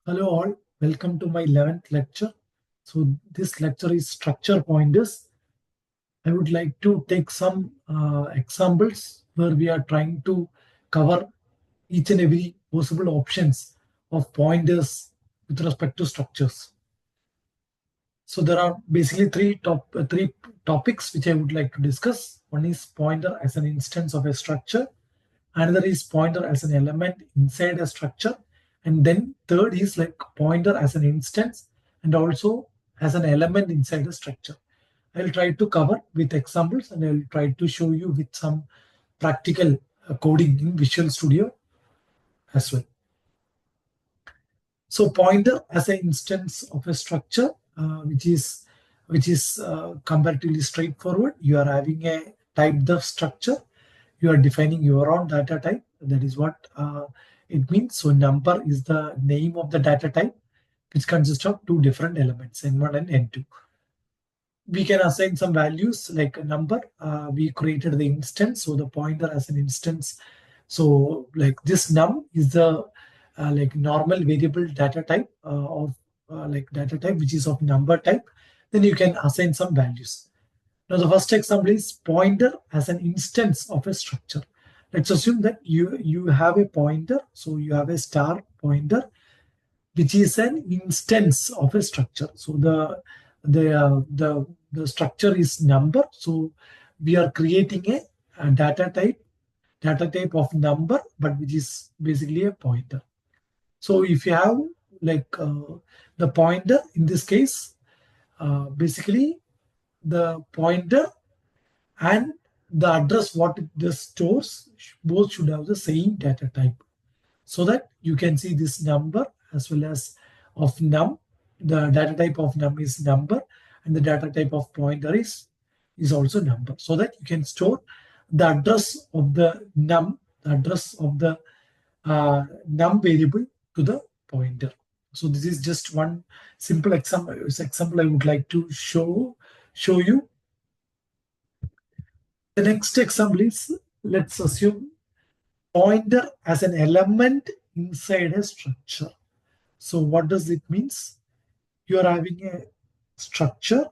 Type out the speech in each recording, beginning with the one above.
Hello all, welcome to my 11th lecture. So this lecture is structure pointers. I would like to take some examples where we are trying to cover each and every possible options of pointers with respect to structures. So there are basically three topics which I would like to discuss. One is pointer as an instance of a structure. Another is pointer as an element inside a structure, and then third is like pointer as an instance and also as an element inside a structure. I'll try to cover with examples and I'll try to show you with some practical coding in Visual Studio as well. So pointer as an instance of a structure, which is comparatively straightforward. You are having a typed of structure. You are defining your own data type. That is what it means. So number is the name of the data type, which consists of two different elements, n1 and n2. We can assign some values like a number. We created the instance, so the pointer as an instance. So like this num is the like normal variable data type of like data type which is of number type. Then you can assign some values. Now the first example is pointer as an instance of a structure. Let's assume that you have a pointer, so you have a star pointer which is an instance of a structure. So the structure is number. So we are creating a data type of number, but which is basically a pointer. So if you have like the pointer in this case, basically the pointer and the address what it stores both should have the same data type, so that you can see this number as well as of num. The data type of num is number and the data type of pointer is also number, so that you can store the address of the num, the address of the num variable to the pointer. So this is just one simple example I would like to show you. The next example is, let's assume pointer as an element inside a structure. So what does it means? You are having a structure,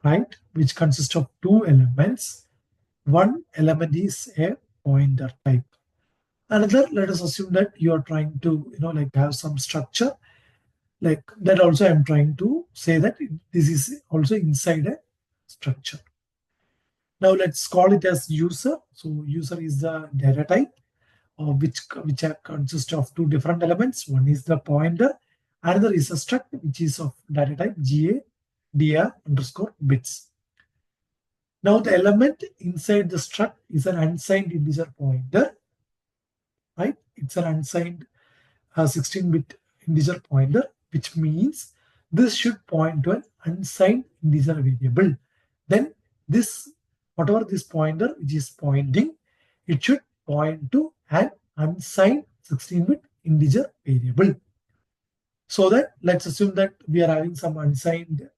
right, which consists of two elements. One element is a pointer type. Another, let us assume that you are trying to, like have some structure. Like that also I'm trying to say that this is also inside a structure. Now let's call it as user. So user is the data type which consists of two different elements. One is the pointer, another is a struct which is of data type GA dr underscore bits. Now the element inside the struct is an unsigned integer pointer, right? It's an unsigned 16-bit integer pointer, which means this should point to an unsigned integer variable. Then this, whatever this pointer which is pointing, it should point to an unsigned 16-bit integer variable. So that let's assume that we are having some unsigned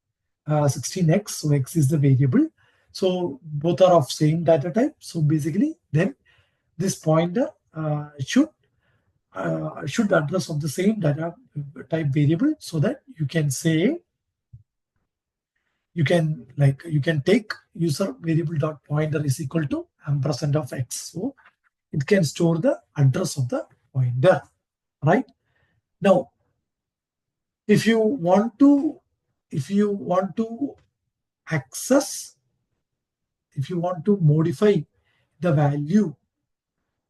16x, so x is the variable. So both are of same data type. So basically, then this pointer should address of the same data type variable, so that you can say you can take user variable dot pointer is equal to ampersand of x. So it can store the address of the pointer, right? Now, if you want to access, if you want to modify the value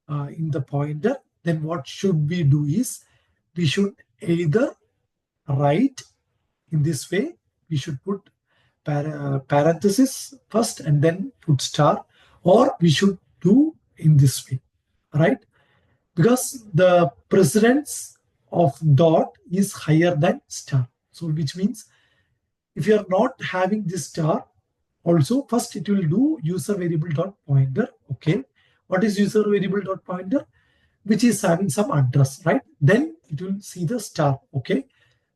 in the pointer, then what should we do is we should either write in this way. We should put parenthesis first and then put star, or we should do in this way, right? Because the precedence of dot is higher than star. So which means if you are not having this star, also first it will do user variable dot pointer. Okay, what is user variable dot pointer? Which is having some address, right? Then it will see the star. Okay,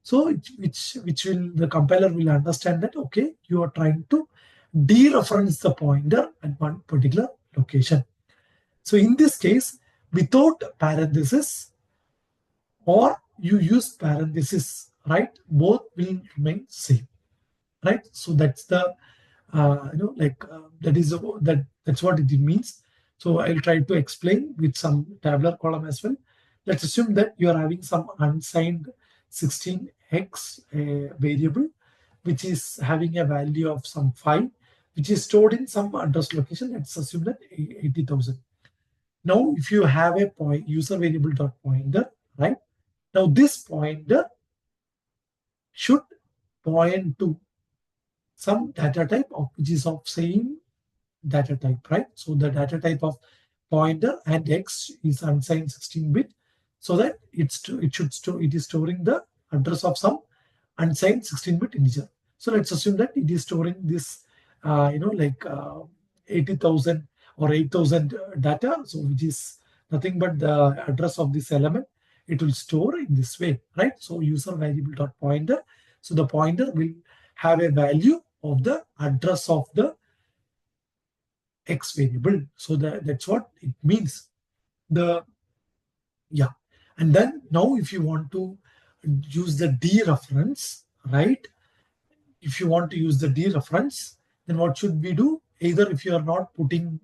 so which will, the compiler will understand that okay, you are trying to dereference the pointer at one particular location. So in this case, without parenthesis, or you use parenthesis, right? Both will remain same, right? So that's the that's what it means. So I'll try to explain with some tabular column as well. Let's assume that you are having some unsigned 16x variable which is having a value of some 5, which is stored in some address location. Let's assume that 80,000. Now if you have a point user variable dot pointer, right? Now this pointer should point to some data type of which is of same data type, right? So the data type of pointer and x is unsigned 16-bit, so that it is storing the address of some unsigned 16-bit integer. So let's assume that it is storing this, 80,000 or 8,000 data, so which is nothing but the address of this element. It will store in this way, right? So user variable dot pointer. So the pointer will have a value of the address of the x variable. So that's what it means. The Yeah, and then now if you want to use the dereference, right? If you want to use the dereference, then what should we do? Either if you are not putting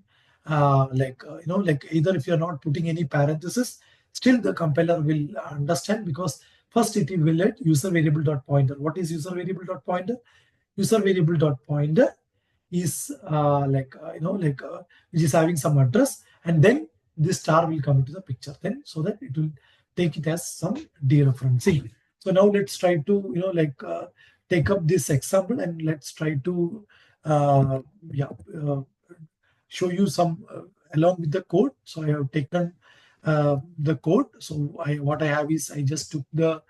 either if you are not putting any parenthesis, still the compiler will understand, because first it will let user variable dot pointer. What is user variable dot pointer? User variable dot pointer is which is having some address, and then this star will come into the picture, then so that it will take it as some dereferencing. So now let's try to take up this example, and let's try to uh, yeah uh, show you some along with the code. So I have taken the code. So what I have is I just took the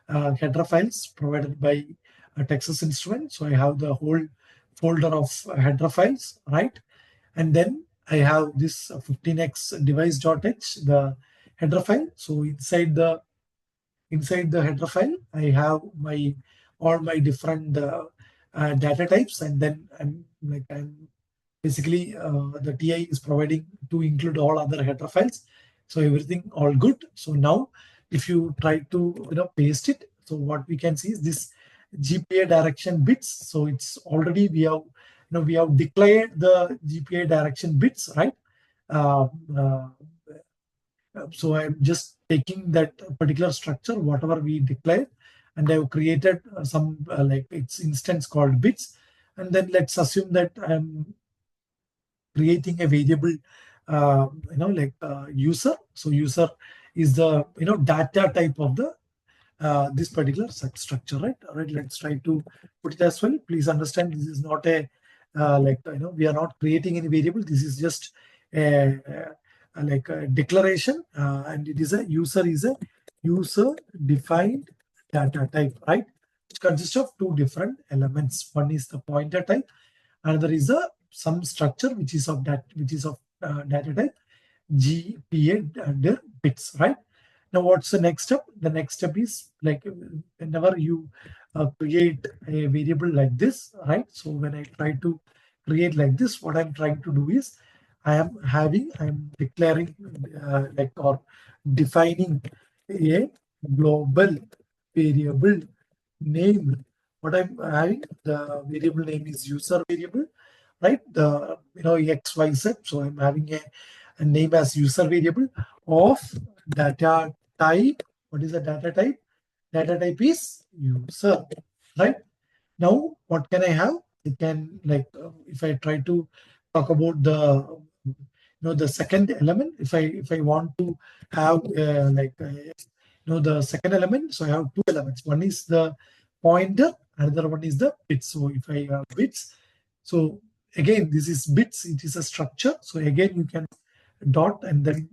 header files provided by Texas Instrument. So I have the whole folder of header files, right? And then I have this 15x device.h, the header file. So inside the header file, I have my all my different data types, and then I'm basically the TI is providing to include all other header files. So everything all good. So now if you try to paste it, so what we can see is this GPA direction bits. So it's already we have declared the GPA direction bits, right? Uh, uh, so I'm just taking that particular structure, whatever we declared, and I've created some like its instance called bits. And then let's assume that I'm creating a variable, user. So user is the data type of the this particular structure, right? All right, let's try to put it as well. Please understand, this is not a we are not creating any variable. This is just a declaration, and it is a user defined data type, right? Which consists of two different elements. One is the pointer type, another is a some structure which is of data type GPA under bits, right? Now, what's the next step? The next step is like whenever you create a variable like this, right? So when I try to create like this, what I'm trying to do is I'm declaring or defining a global variable name. What I'm having, the variable name is user variable, right? The XYZ. So I'm having a name as user variable of data type. What is the data type? Data type is user, right? Now, what can I have? I can if I try to talk about the second element. If I want to have the second element, so I have two elements. One is the pointer, another one is the bits. So if I have bits, so again this is bits. It is a structure. So again you can dot, and then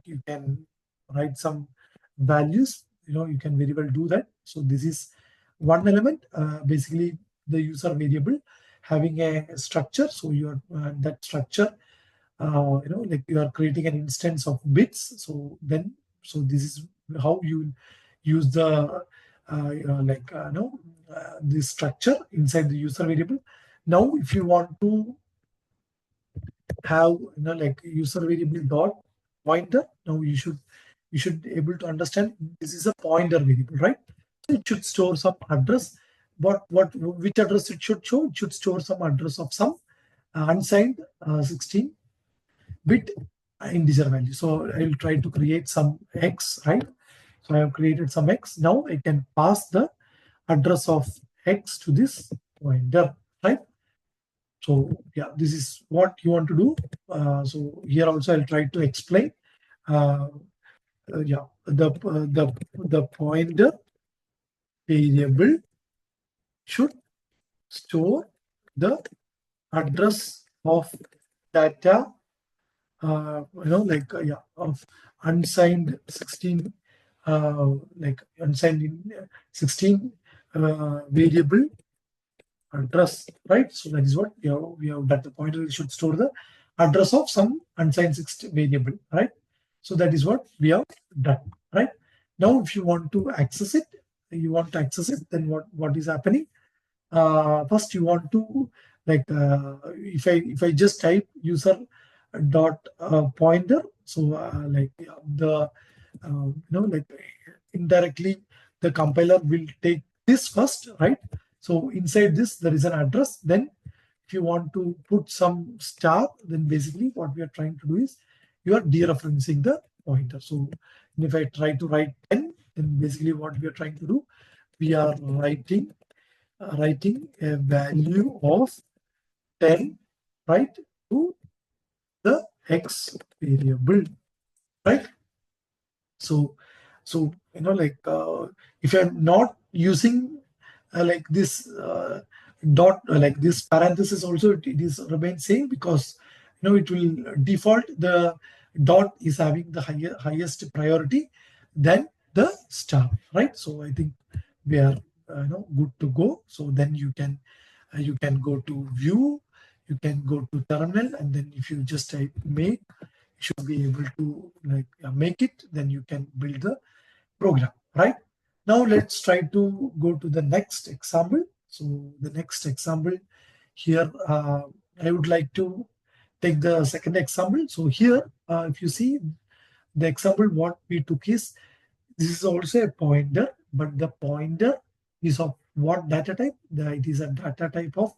you can write some values. You can very well do that. So this is one element, basically the user variable having a structure. So you are that structure, you are creating an instance of bits. So this is how you use the this structure inside the user variable. Now if you want to have user variable dot pointer, now you should you should be able to understand this is a pointer variable, right? So it should store some address. Which address it should show? It should store some address of some unsigned 16-bit integer value. So I will try to create some x, right? So I have created some x. Now I can pass the address of x to this pointer, right? So yeah, this is what you want to do. So here also I'll try to explain. Uh, yeah, the pointer variable should store the address of data, yeah, of unsigned 16, like unsigned in 16 variable address, right? So that is what we have that the pointer should store the address of some unsigned 16 variable, right? So that is what we have done, right? Now, if you want to access it, then what is happening? First you want to, like, if I just type user dot pointer, so like the like indirectly the compiler will take this first, right? So inside this there is an address. Then if you want to put some star, then basically what we are trying to do is you are dereferencing the pointer. So if I try to write 10, then basically what we are trying to do, we are writing a value of 10, right, to the x variable, right? So, like if you're not using like this dot, like this parenthesis also, it is remain same, because it will default the dot is having the highest priority than the star, right? So I think we are good to go. So then you can go to view, you can go to terminal, and then if you just type make, you should be able to like make it. Then you can build the program, right? Now let's try to go to the next example. So the next example here, I would like to take the second example. So here, if you see the example, what we took is, this is also a pointer, but the pointer is of what data type? It is a data type of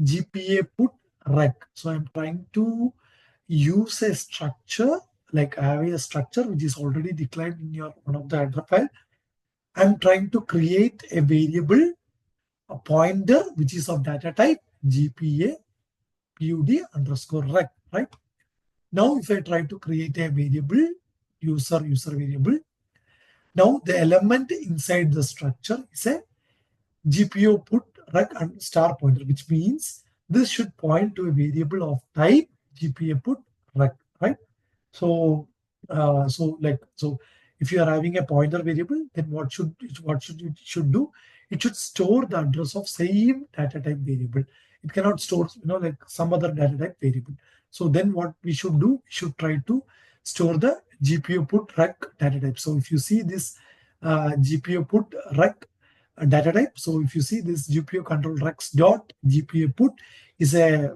GPA put rec. So I'm trying to use a structure, like I have a structure which is already declared in your one of the header file. I'm trying to create a variable, a pointer which is of data type GPA PUD underscore rec, right? Now if I try to create a variable, user variable, now the element inside the structure is a GPO put rec and star pointer, which means this should point to a variable of type GPA put rec, right? So, so if you are having a pointer variable, then what should do? It should store the address of same data type variable. It cannot store like some other data type variable. So then what we should do? We should try to store the GPU put rec data type. So if you see this GPU put rec data type, so if you see this GPU control recs dot GPU put is a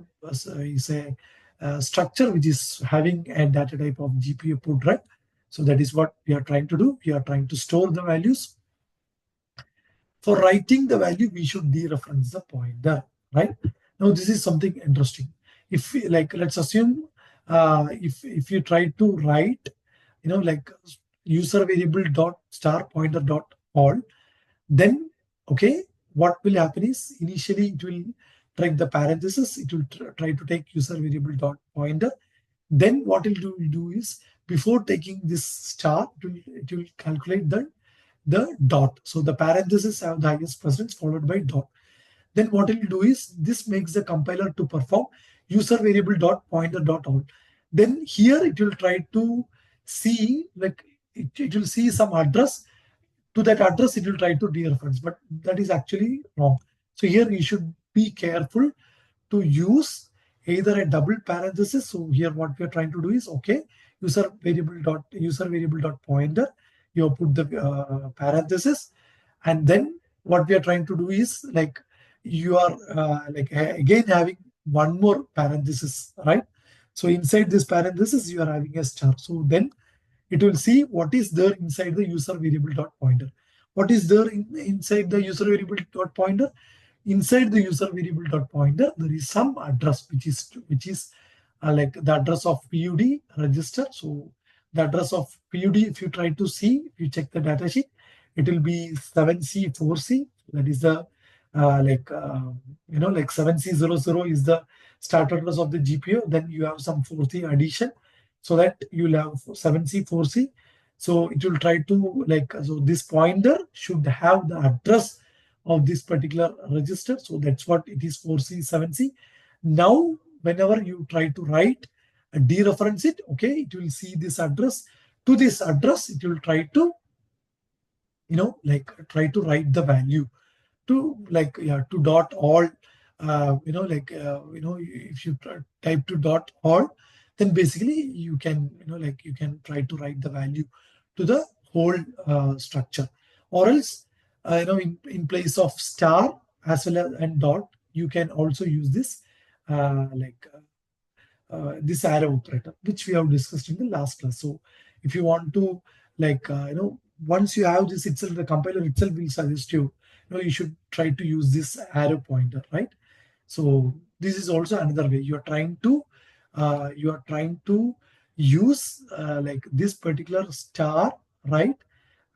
structure which is having a data type of GPU put rec. So that is what we are trying to do. We are trying to store the values. For writing the value, we should dereference the pointer, right? Now this is something interesting. If like let's assume if you try to write like user variable dot star pointer dot all, then okay, what will happen is initially it will track the parenthesis, it will try to take user variable dot pointer. Then what it will do is, before taking this star, it will calculate the dot. So the parentheses have the highest precedence followed by dot. Then what it will do is, this makes the compiler to perform user variable dot pointer dot all. Then here it will try to see, like it will see some address. To that address it will try to dereference, but that is actually wrong. So here you should be careful to use either a double parenthesis. So here what we are trying to do is, okay, user variable dot pointer, you put the parenthesis, and then what we are trying to do is, like you are like again having one more parenthesis, right? So inside this parenthesis you are having a star. So then it will see what is there inside the user variable dot pointer. What is there inside the user variable dot pointer? Inside the user variable dot pointer, there is some address which is like the address of PUD register. So the address of PUD, if you try to see, if you check the data sheet, it will be 7C4C. That is the like 7C00 is the start address of the GPU. Then you have some 4C addition, so that you'll have 7C4C. So it will try to so this pointer should have the address of this particular register. So that's what it is, 4C, 7C. Now, whenever you try to write, dereference it, okay, it will see this address. To this address, it will try to, try to write the value to to dot all, if you type to dot all, then basically you can, you can try to write the value to the whole structure. Or else, in place of star as well as and dot, you can also use this this arrow operator, which we have discussed in the last class. So if you want to, once you have this itself, the compiler itself will suggest you, you should try to use this arrow pointer, right? So this is also another way you are trying to use this particular star, right?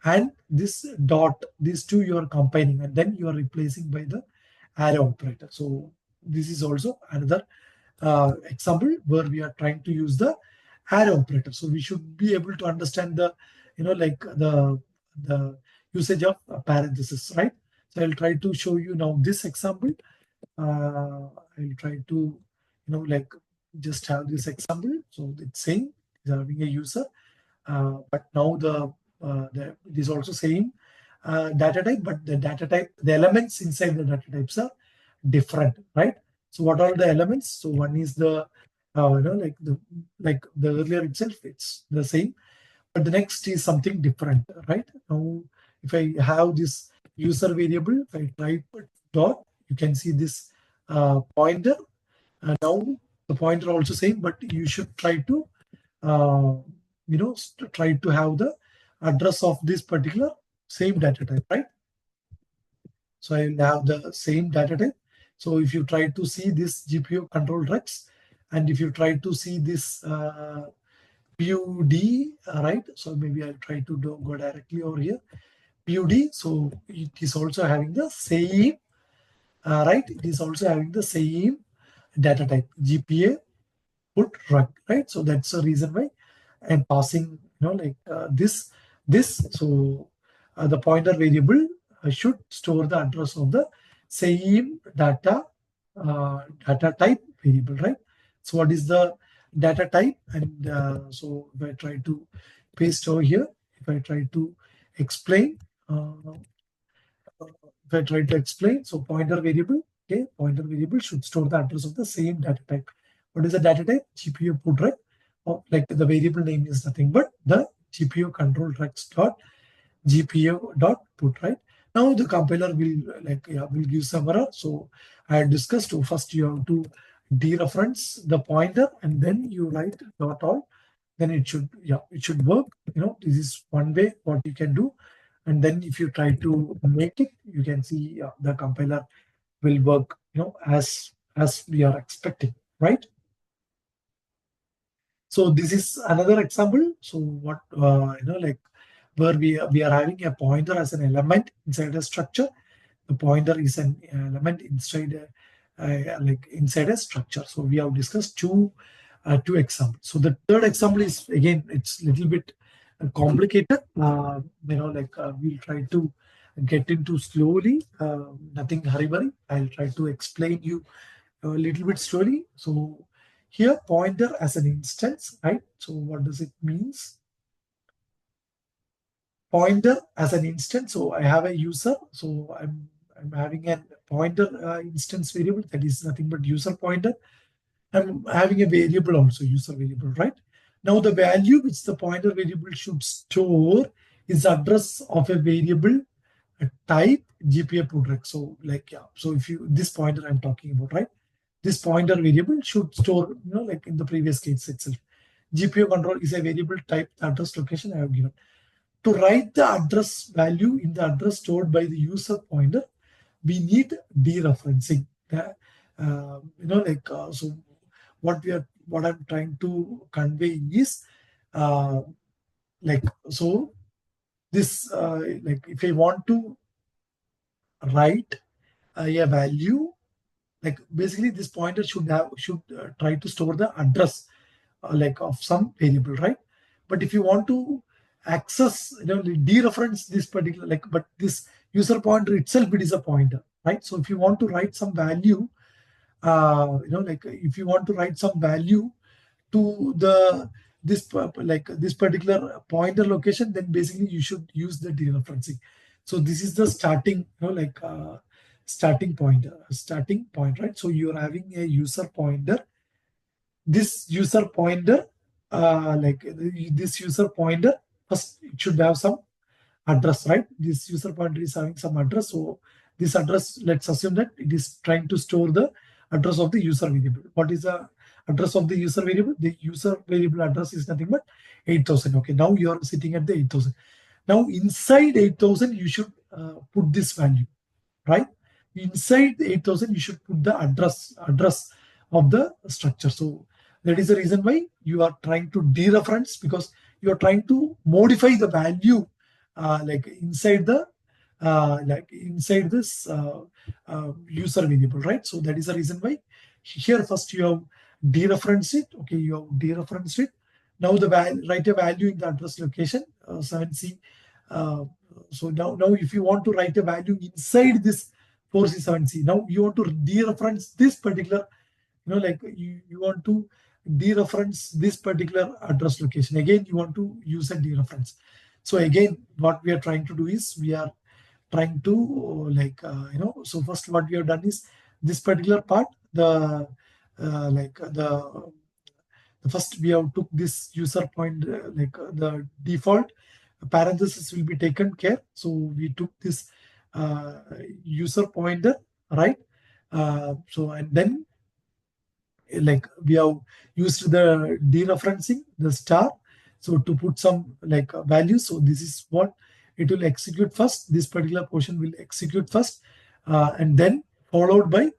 And this dot, these two you are combining, and then you are replacing by the arrow operator. So this is also another example where we are trying to use the arrow operator. So we should be able to understand the, the usage of parenthesis, right? So I'll try to show you now this example. I'll try to, just have this example. So it's saying it's having a user, but now it is also saying data type, but the data type, the elements inside the data types are different, right? So what are the elements? So one is the, the earlier itself, it's the same, but the next is something different, right? Now, if I have this user variable, if I type dot, you can see this pointer. Now the pointer also same, but you should try to, try to have the address of this particular same data type, right? So I will have the same data type. So if you try to see this GPU control rex, and if you try to see this PUD, right? So maybe I'll try to go directly over here. PUD, so it is also having the same, right? It is also having the same data type, GPA put run, right? So that's the reason why I'm passing, this. So the pointer variable should store the address of the same data type variable, right? So what is the data type? And so if I try to paste over here, if I try to explain, so pointer variable, okay, pointer variable should store the address of the same data type. What is the data type? GPU put rec. Like the variable name is nothing but the GPU control rex dot GPU dot put, right? Now the compiler will will give some error. So I had discussed, first you have to dereference the pointer and then you write dot all. Then it should work. This is one way what you can do. And then if you try to make it, you can see the compiler will work, as we are expecting, right? So this is another example. So what where we are having a pointer as an element inside a structure. The pointer is an element inside inside a structure. So we have discussed two examples. So the third example is, again, it's a little bit complicated. We'll try to get into slowly. Nothing hurry. I'll try to explain you a little bit slowly. So here, pointer as an instance, right? So what does it means? Pointer as an instance. So I have a user. So I'm having a pointer instance variable that is nothing but user pointer. I'm having a variable also, user variable, right? Now the value which the pointer variable should store is address of a variable type GPA put rec. So so if you, this pointer I'm talking about, right? This pointer variable should store, in the previous case itself, GPO control is a variable type address location I have given. To write the address value in the address stored by the user pointer, we need dereferencing. So what I'm trying to convey is uh, like so this like if I want to write a value, like basically this pointer should try to store the address like of some variable, right? But if you want to access, dereference this particular, like, but this user pointer itself, it is a pointer, right? So if you want to write some value, like if you want to write some value to the this particular pointer location, then basically you should use the dereferencing. So this is the starting, starting point, right? So you're having a user pointer. This user pointer, this user pointer, first it should have some address, right? This user pointer is having some address. So this address, let's assume that it is trying to store the address of the user variable. What is the address of the user variable? The user variable address is nothing but 8000. Okay, now you are sitting at the 8000. Now inside 8000, you should put this value, right? Inside the 8000, you should put the address of the structure. So that is the reason why you are trying to dereference, because you are trying to modify the value like inside the inside this user variable, right? So that is the reason why here first you have dereferenced it. Okay, you have dereferenced it. Now the write a value in the address location 7c. So now if you want to write a value inside this 4c7c, now you want to dereference this particular, you want to dereference this particular address location. Again, you want to use a dereference. So again, what we are trying to do is we are trying to so first what we have done is this particular part, the first we have took this user point, the default parenthesis will be taken care. So we took this user pointer, right? So and then like we have used the dereferencing, the star, so to put some values. So this is what it will execute first. This particular portion will execute first, and then followed by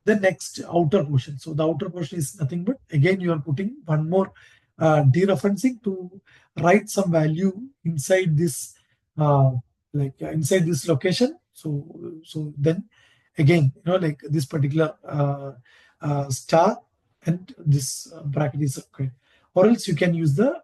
the next outer portion. So the outer portion is nothing but, again, you are putting one more dereferencing to write some value inside this inside this location. So then again, like this particular star and this bracket is required, or else you can use the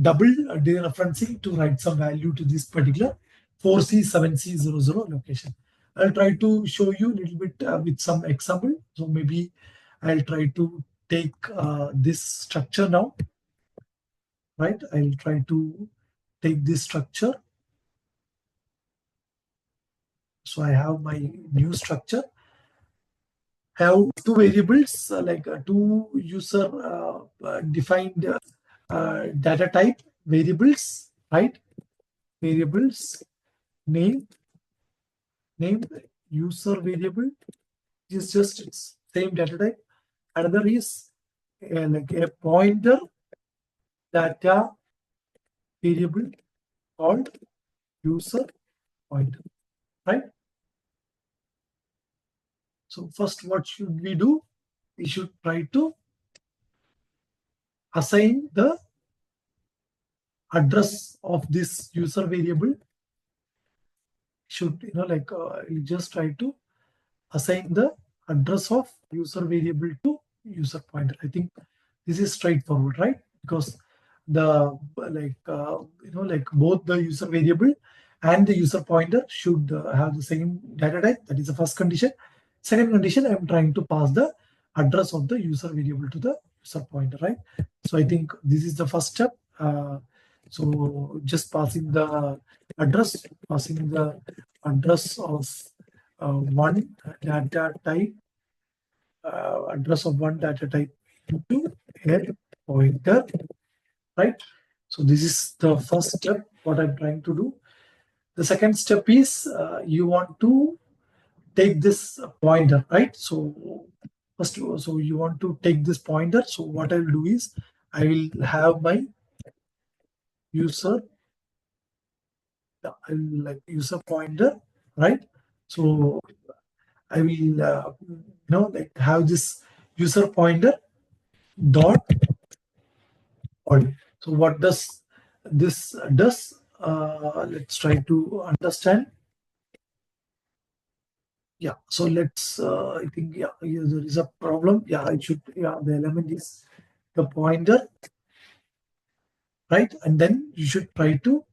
double dereferencing to write some value to this particular 4c7c00 location. I'll try to show you a little bit with some example. So maybe I'll try to take this structure now, right? I'll try to take this structure. So I have my new structure. I have two variables, two user defined data type variables, right? Variables name user variable is just its same data type. Another is like a pointer data variable called user pointer, right? So first, what should we do? We should try to assign the address of this user variable. Should you just try to assign the address of user variable to user pointer. I think this is straightforward, right? Because the both the user variable and the user pointer should have the same data type. That is the first condition. Second condition, I'm trying to pass the address of the user variable to the user pointer, right? So I think this is the first step. So just passing the address of one data type, address of one data type into a pointer, right? So this is the first step, what I'm trying to do. The second step is you want to take this pointer, right? So first, so you want to take this pointer. So what I will do is I will have my user, I will like user pointer, right? So I will, like have this user pointer dot body. So what does this does? Let's try to understand. Yeah. So let's. I think here there is a problem. Yeah, I should. Yeah, the element is the pointer, right? And then you should try to.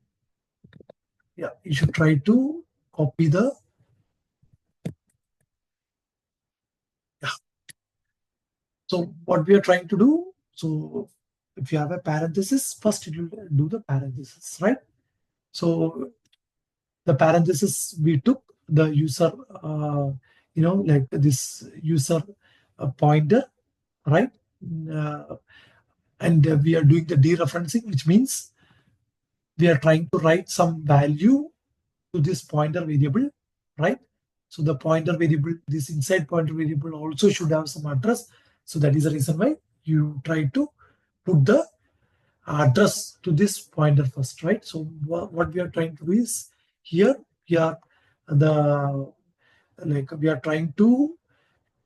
Yeah, you should try to copy the. Yeah. So what we are trying to do. So if you have a parenthesis, first it will do the parenthesis, right? So the parenthesis we took the user, like this user pointer, right? Uh, and we are doing the dereferencing, which means we are trying to write some value to this pointer variable, right? So the pointer variable, this inside pointer variable also should have some address. So that is the reason why you try to put the address to this pointer first, right? So what we are trying to do is here we are the like we are trying to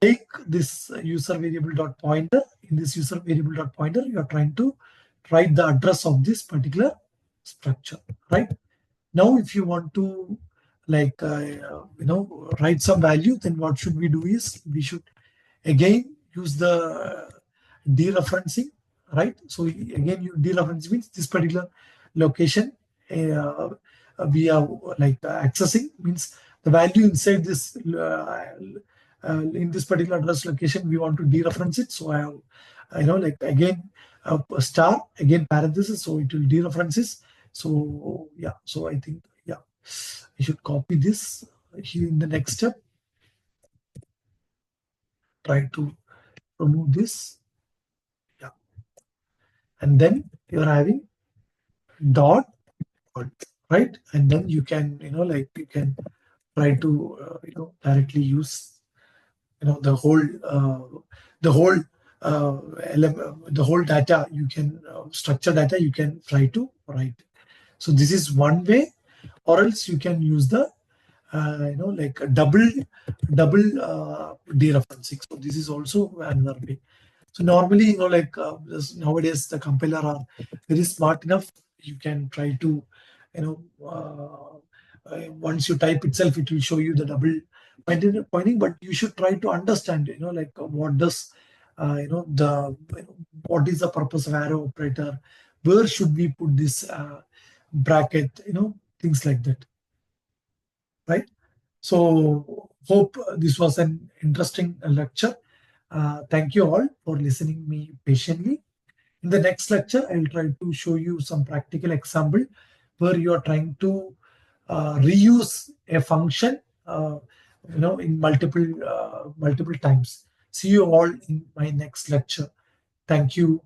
take this user variable dot pointer. In this user variable dot pointer, you are trying to write the address of this particular structure, right? Now if you want to write some value, then what should we do is we should again use the dereferencing, right? So again, you dereferencing means this particular location uh, we are accessing means the value inside this in this particular address location we want to dereference it. So I have, again a star again parenthesis, so it will dereferences. So yeah, so I think yeah, I should copy this here in the next step. Try to remove this. Yeah, and then you're having dot, right? And then you can, you can try to, directly use, the whole the whole data you can structure data you can try to write. So this is one way, or else you can use the like a double dereferencing. So this is also another way. So normally, nowadays the compiler are very smart enough. You can try to, once you type itself, it will show you the double pointing. But you should try to understand, what does, what is the purpose of arrow operator? Where should we put this bracket? Things like that, right? So hope this was an interesting lecture. Thank you all for listening me patiently. In the next lecture, I will try to show you some practical example where you are trying to reuse a function, in multiple times. See you all in my next lecture. Thank you.